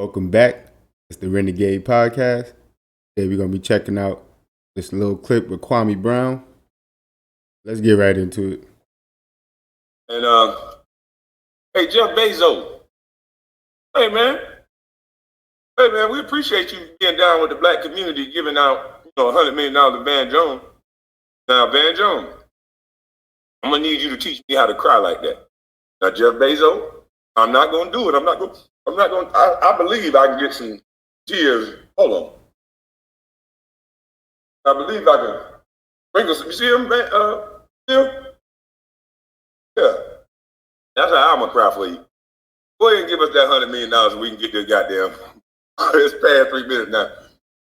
Welcome back. It's the Renegade Podcast. Today we're going to be checking out this little clip with Kwame Brown. Let's get right into it. And, hey, Jeff Bezos. Hey, man, we appreciate you getting down with the black community, giving out, $100 million to Van Jones. Now, Van Jones, I'm going to need you to teach me how to cry like that. Now, Jeff Bezos, I'm not going to do it. I believe I can get some tears. Hold on. I believe I can sprinkle some. You see him, man? See him? Yeah. That's how I'm going to cry for you. Go ahead and give us that $100 million and we can get this goddamn. It's past 3 minutes now.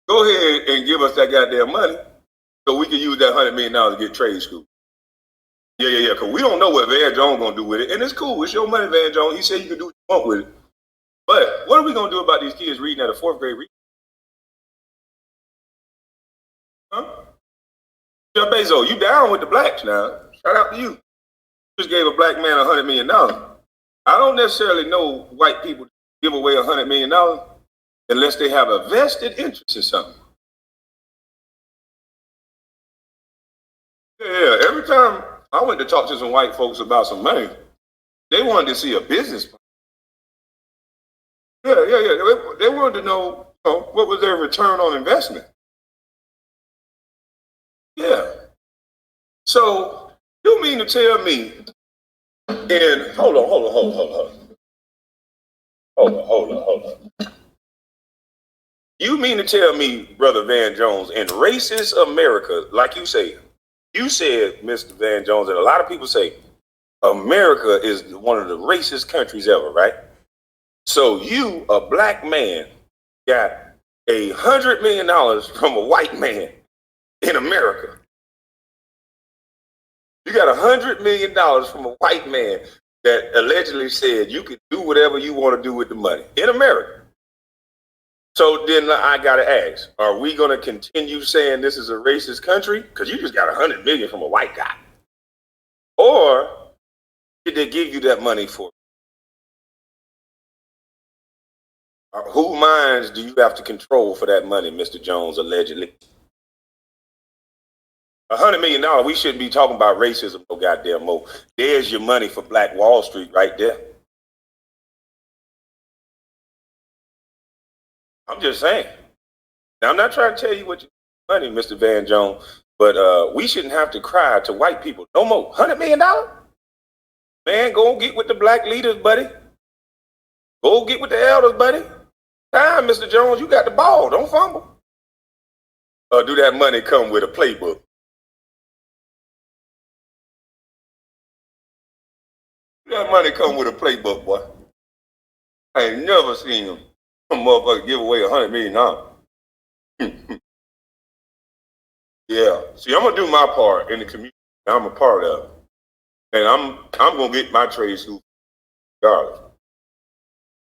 Go ahead and give us that goddamn money so we can use that $100 million to get trade school. Yeah. Because we don't know what Van Jones going to do with it. And it's cool. It's your money, Van Jones. He said you can do what you want with it. But what are we going to do about these kids reading at a 4th grade reading? Huh? Jeff Bezos, you down with the blacks now. Shout out to you. You just gave a black man $100 million. I don't necessarily know white people give away $100 million unless they have a vested interest in something. Yeah, every time I went to talk to some white folks about some money, they wanted to see a business plan. Yeah. They wanted to know, what was their return on investment. Yeah. So you mean to tell me, and hold on. You mean to tell me, Brother Van Jones, in racist America, like you said, Mr. Van Jones, and a lot of people say, America is one of the racist countries ever, right? So you, a black man, got $100 million from a white man in America. You got $100 million from a white man that allegedly said you could do whatever you want to do with the money in America. So then I got to ask, are we going to continue saying this is a racist country? Because you just got $100 million from a white guy. Or did they give you that money for? Whose minds do you have to control for that money, Mr. Jones, allegedly? $100 million, we shouldn't be talking about racism no goddamn more. There's your money for Black Wall Street right there. I'm just saying. Now, I'm not trying to tell you what you money, Mr. Van Jones, but we shouldn't have to cry to white people no more. $100 million? Man, go get with the black leaders, buddy. Go get with the elders, buddy. Time, Mr. Jones, you got the ball. Don't fumble. Do that money come with a playbook? That money come with a playbook, boy. I ain't never seen him. Some motherfucker give away $100 million. Yeah. See, I'm gonna do my part in the community. I'm a part of it. And I'm gonna get my trade school regardless.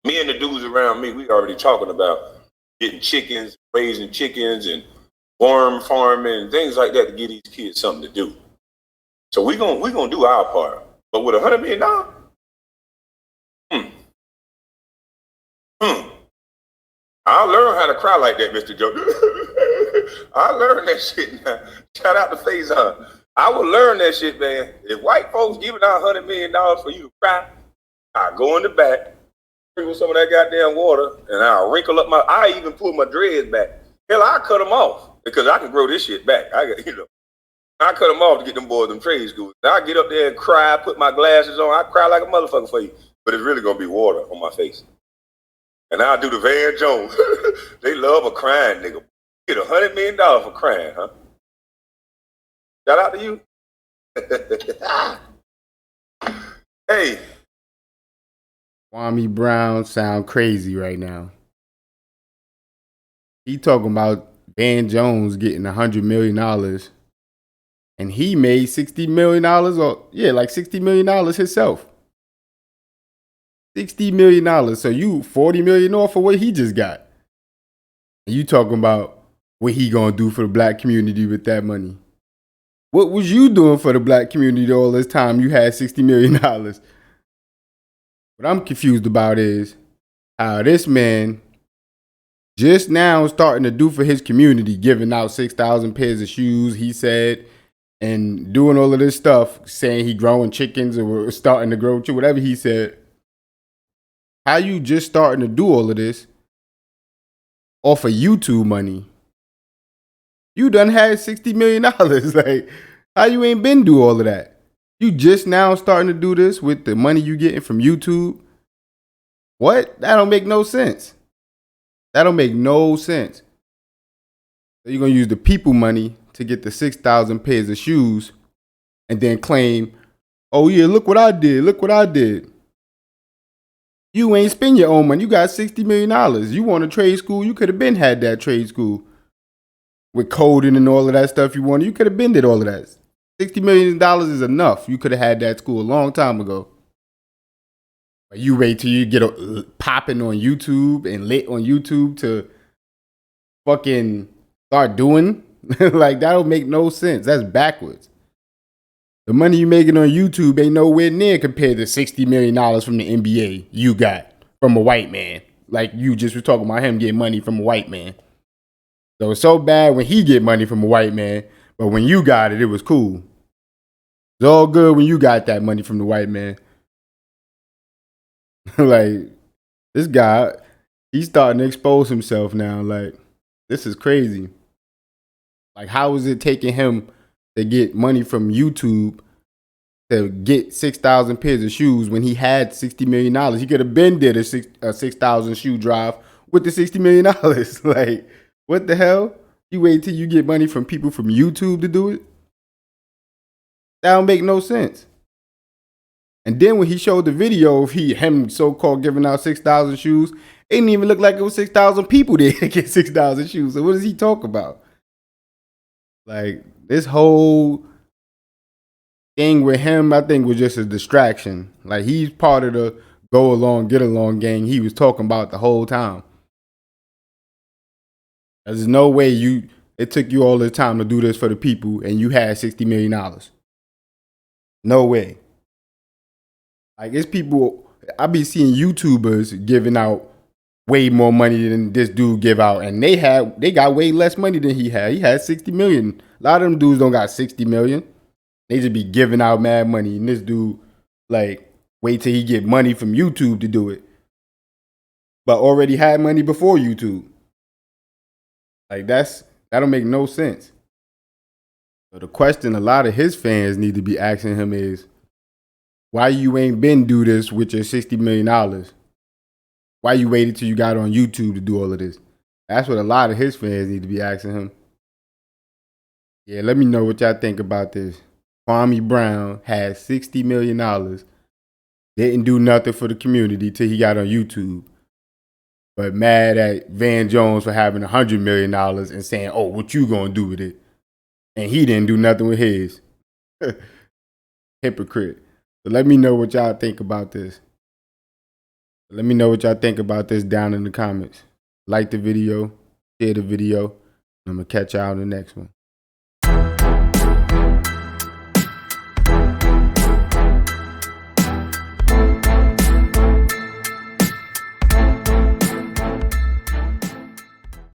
Me and the dudes around me, we already talking about getting chickens, raising chickens and worm farming and things like that to give these kids something to do. So we're gonna do our part. But with $100 million, I'll learn how to cry like that, Mr. Joe. I learned that shit now. Shout out to Faison. I will learn that shit, man. If white folks giving out $100 million for you to cry, I'll go in the back, sprinkle some of that goddamn water, and I'll wrinkle up I even pull my dreads back. Hell, I'll cut them off because I can grow this shit back. I cut them off to get them boys them trade schools. I get up there and cry, put my glasses on. I cry like a motherfucker for you, but it's really gonna be water on my face. And I'll do the Van Jones. They love a crying nigga. Get $100 million for crying, huh? Shout out to you. Hey. Kwame Brown sound crazy right now. He talking about Van Jones getting $100 million. And he made $60 million, like $60 million himself. $60 million. So you $40 million off of what he just got. And you talking about what he gonna do for the black community with that money. What was you doing for the black community all this time you had $60 million? What I'm confused about is how this man just now starting to do for his community, giving out 6,000 pairs of shoes, he said, and doing all of this stuff, saying he growing chickens or starting to grow, whatever he said. How you just starting to do all of this off of YouTube money? You done had $60 million. Like, how you ain't been do all of that? You just now starting to do this with the money you getting from YouTube? What? That don't make no sense. That don't make no sense. So you're going to use the people money to get the 6,000 pairs of shoes and then claim, oh yeah, look what I did. Look what I did. You ain't spend your own money. You got $60 million. You want a trade school? You could have been had that trade school with coding and all of that stuff you wanted. You could have been did all of that. $60 million is enough. You could have had that school a long time ago. But you wait till you get popping on YouTube and lit on YouTube to fucking start doing. Like, that don't make no sense. That's backwards. The money you making on YouTube ain't nowhere near compared to $60 million from the NBA you got from a white man. Like you just was talking about him getting money from a white man. So it's so bad when he get money from a white man, but when you got it, it was cool. It's all good when you got that money from the white man. Like, this guy, he's starting to expose himself now. Like, this is crazy. Like, how is it taking him to get money from YouTube to get 6,000 pairs of shoes when he had $60 million? He could have been did a 6,000 shoe drive with the $60 million. Like, what the hell? You wait till you get money from people from YouTube to do it? That don't make no sense. And then when he showed the video of him so-called giving out 6,000 shoes, it didn't even look like it was 6,000 people there to get 6,000 shoes. So what does he talk about? Like, this whole thing with him, I think, was just a distraction. Like, he's part of the go along, get along gang he was talking about the whole time. There's no way it took you all the time to do this for the people and you had $60 million. No way. Like, it's people, I be seeing YouTubers giving out way more money than this dude give out, and they got way less money than he had. He had 60 million. A lot of them dudes don't got 60 million. They just be giving out mad money, and this dude, like, wait till he get money from YouTube to do it, but already had money before YouTube. Like, that don't make no sense. So the question a lot of his fans need to be asking him is, why you ain't been do this with your $60 million? Why you waited till you got on YouTube to do all of this? That's what a lot of his fans need to be asking him. Yeah, let me know what y'all think about this. Kwame Brown had $60 million, didn't do nothing for the community till he got on YouTube, but mad at Van Jones for having $100 million and saying, oh, what you gonna do with it? And he didn't do nothing with his. Hypocrite. So let me know what y'all think about this. Let me know what y'all think about this down in the comments. Like the video, share the video, and I'm going to catch y'all in the next one.